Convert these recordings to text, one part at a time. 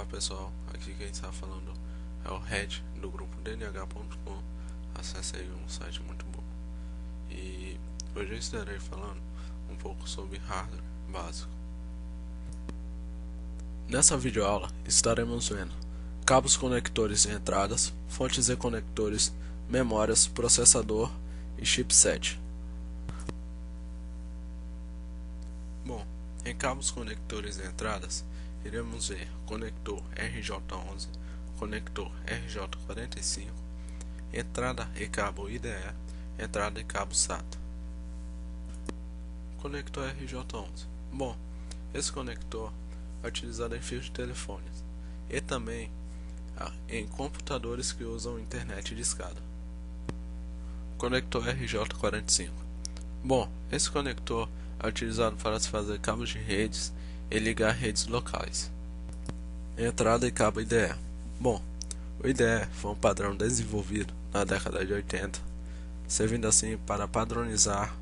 Olá pessoal, aqui quem está falando é o Red do grupo dnh.com. Acesse aí um site muito bom. E hoje eu estarei falando um pouco sobre hardware básico. Nessa videoaula estaremos vendo cabos conectores e entradas, fontes e conectores, memórias, processador e chipset. Bom, em cabos conectores e entradas, iremos ver conector RJ11, conector RJ45, entrada e cabo IDE, entrada e cabo SATA. Conector RJ11. Bom, esse conector é utilizado em fios de telefones e também em computadores que usam internet de escada. Conector RJ45. Bom, esse conector é utilizado para se fazer cabos de redes e ligar redes locais. Entrada e cabo IDE. Bom, o IDE foi um padrão desenvolvido na década de 80, servindo assim para padronizar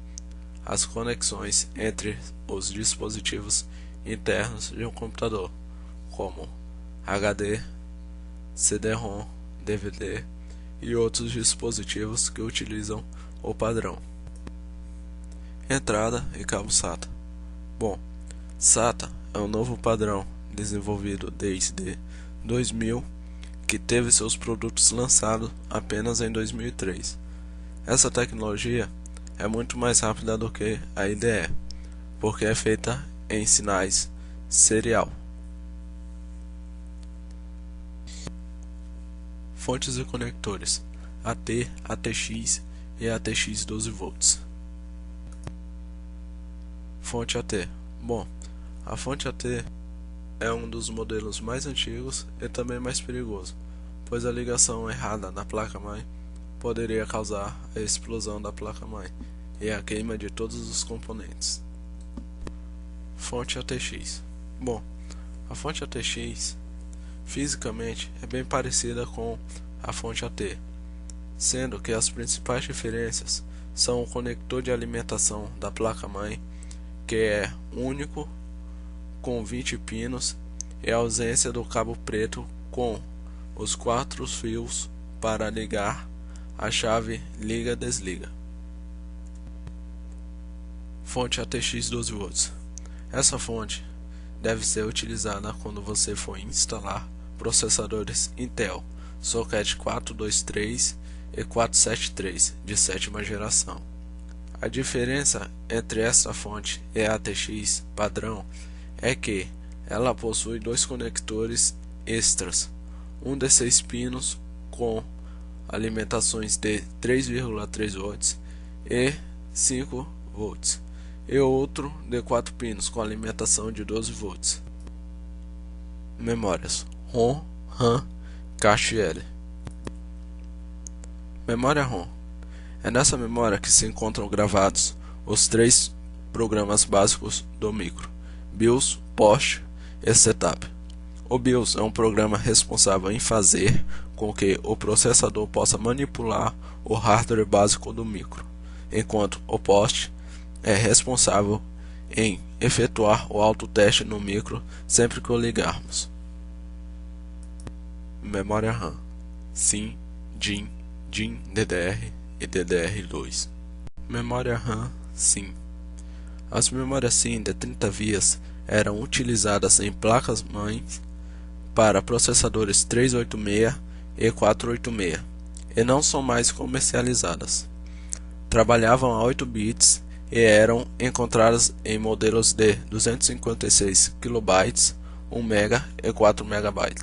as conexões entre os dispositivos internos de um computador, como HD, CD-ROM, DVD e outros dispositivos que utilizam o padrão. Entrada e cabo SATA. Bom, SATA é um novo padrão desenvolvido desde 2000 que teve seus produtos lançados apenas em 2003. Essa tecnologia é muito mais rápida do que a IDE, porque é feita em sinais serial. Fontes e conectores AT, ATX e ATX 12V. Fonte AT. Bom, a fonte AT é um dos modelos mais antigos e também mais perigoso, pois a ligação errada da placa-mãe poderia causar a explosão da placa-mãe e a queima de todos os componentes. Fonte ATX. Bom, a fonte ATX fisicamente é bem parecida com a fonte AT, sendo que as principais diferenças são o conector de alimentação da placa-mãe, que é único com 20 pinos, e a ausência do cabo preto com os 4 fios para ligar a chave liga-desliga. Fonte ATX 12V. Essa fonte deve ser utilizada quando você for instalar processadores Intel Socket 423 e 473 de 7ª geração. A diferença entre essa fonte e a ATX padrão é que ela possui 2 conectores extras, um de 6 pinos com alimentações de 3,3 volts e 5 volts, e outro de 4 pinos com alimentação de 12 volts. Memórias ROM, RAM, cache L. Memória ROM. É nessa memória que se encontram gravados os 3 programas básicos do micro: BIOS, POST e Setup. O BIOS é um programa responsável em fazer com que o processador possa manipular o hardware básico do micro, enquanto o POST é responsável em efetuar o autoteste no micro sempre que o ligarmos. Memória RAM: SIM, DIM, DIM DDR e DDR2. Memória RAM SIM. As memórias SIM de 30 vias eram utilizadas em placas-mães para processadores 386 e 486 e não são mais comercializadas. Trabalhavam a 8 bits e eram encontradas em modelos de 256 KB, 1 MB e 4 MB.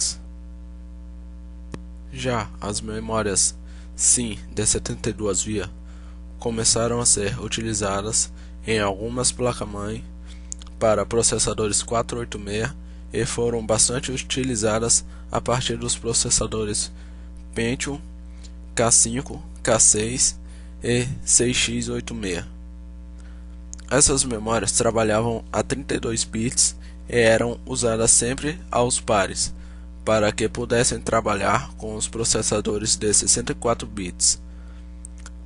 Já as memórias SIM de 72 vias começaram a ser utilizadas em algumas placas-mãe para processadores 486 e foram bastante utilizadas a partir dos processadores Pentium, K5, K6 e 6x86. Essas memórias trabalhavam a 32 bits e eram usadas sempre aos pares, para que pudessem trabalhar com os processadores de 64 bits.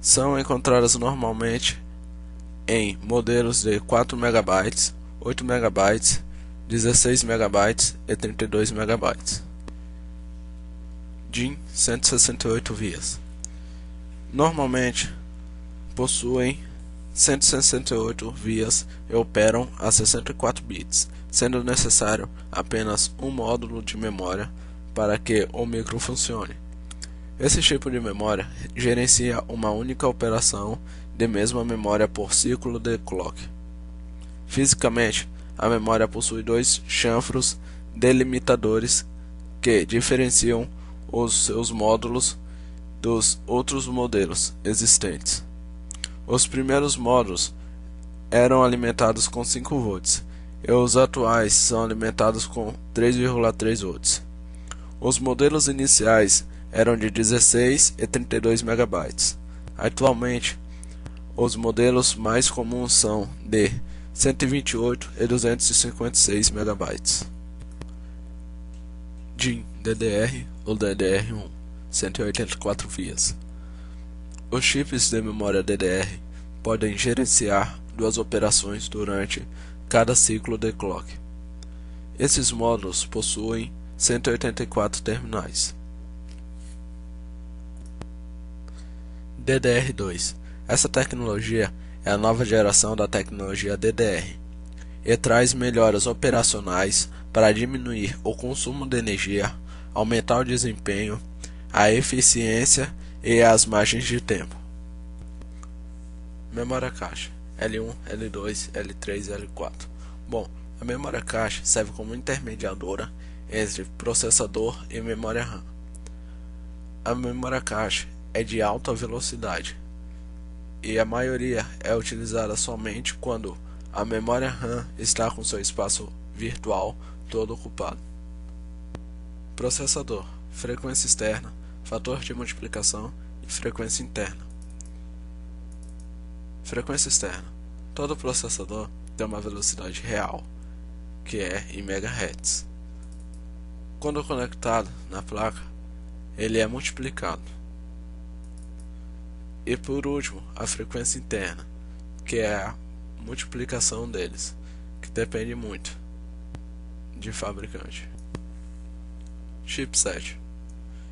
São encontradas normalmente em modelos de 4 MB, 8 MB, 16 MB e 32 MB. DIMM 168 vias. Normalmente possuem 168 vias e operam a 64 bits, sendo necessário apenas um módulo de memória para que o micro funcione. Esse tipo de memória gerencia uma única operação de mesma memória por ciclo de clock. Fisicamente, a memória possui dois chanfros delimitadores que diferenciam os seus módulos dos outros modelos existentes. Os primeiros módulos eram alimentados com 5 volts e os atuais são alimentados com 3,3 volts. Os modelos iniciais eram de 16 e 32 MB. Atualmente, os modelos mais comuns são de 128 e 256 MB. DIMM DDR ou DDR1, 184 vias. Os chips de memória DDR podem gerenciar duas operações durante cada ciclo de clock. Esses módulos possuem 184 terminais. DDR2. Essa tecnologia é a nova geração da tecnologia DDR e traz melhoras operacionais para diminuir o consumo de energia, aumentar o desempenho, a eficiência e as margens de tempo. Memória cache L1, L2, L3 e L4. Bom, a memória cache serve como intermediadora entre processador e memória RAM. A memória cache é de alta velocidade e a maioria é utilizada somente quando a memória RAM está com seu espaço virtual todo ocupado. Processador, frequência externa, fator de multiplicação e frequência interna. Frequência externa. Todo processador tem uma velocidade real, que é em MHz. Quando conectado na placa, ele é multiplicado. E por último, a frequência interna, que é a multiplicação deles, que depende muito de fabricante. Chipset.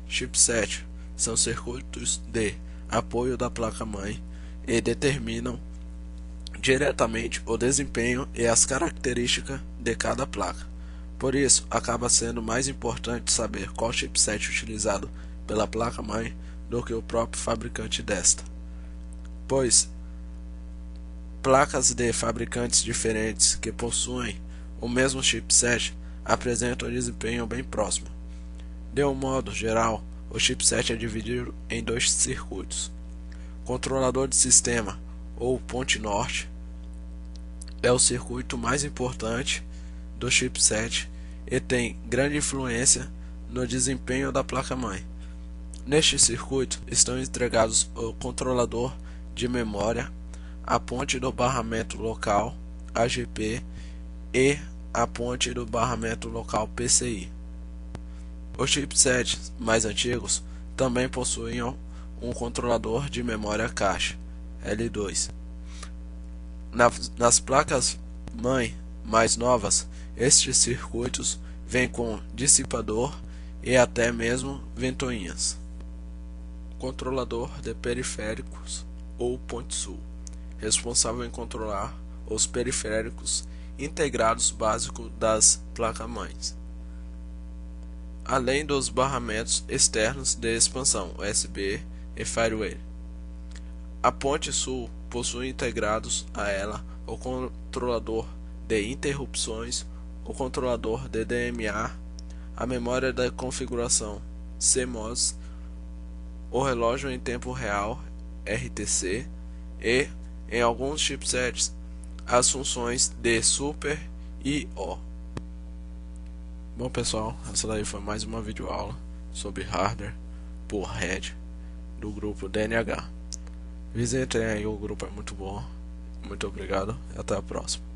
Chipset são circuitos de apoio da placa-mãe e determinam diretamente o desempenho e as características de cada placa. Por isso, acaba sendo mais importante saber qual chipset utilizado pela placa-mãe do que o próprio fabricante desta, pois placas de fabricantes diferentes que possuem o mesmo chipset apresentam um desempenho bem próximo. De um modo geral, o chipset é dividido em dois circuitos. Controlador de sistema, ou ponte norte, é o circuito mais importante do chipset e tem grande influência no desempenho da placa-mãe. Neste circuito estão entregados o controlador de memória, a ponte do barramento local AGP e a ponte do barramento local PCI. Os chipsets mais antigos também possuíam um controlador de memória cache L2. Nas placas-mãe mais novas, estes circuitos vêm com dissipador e até mesmo ventoinhas. Controlador de periféricos ou ponte sul, responsável em controlar os periféricos integrados básicos das placas-mães, além dos barramentos externos de expansão USB e firewall. A ponte sul possui integrados a ela o controlador de interrupções, o controlador de DMA, a memória da configuração CMOS, o relógio em tempo real RTC e, em alguns chipsets, as funções de Super I/O. Bom pessoal, essa daí foi mais uma videoaula sobre hardware por Red do grupo DNH. Visitem aí, o grupo é muito bom. Muito obrigado e até a próxima.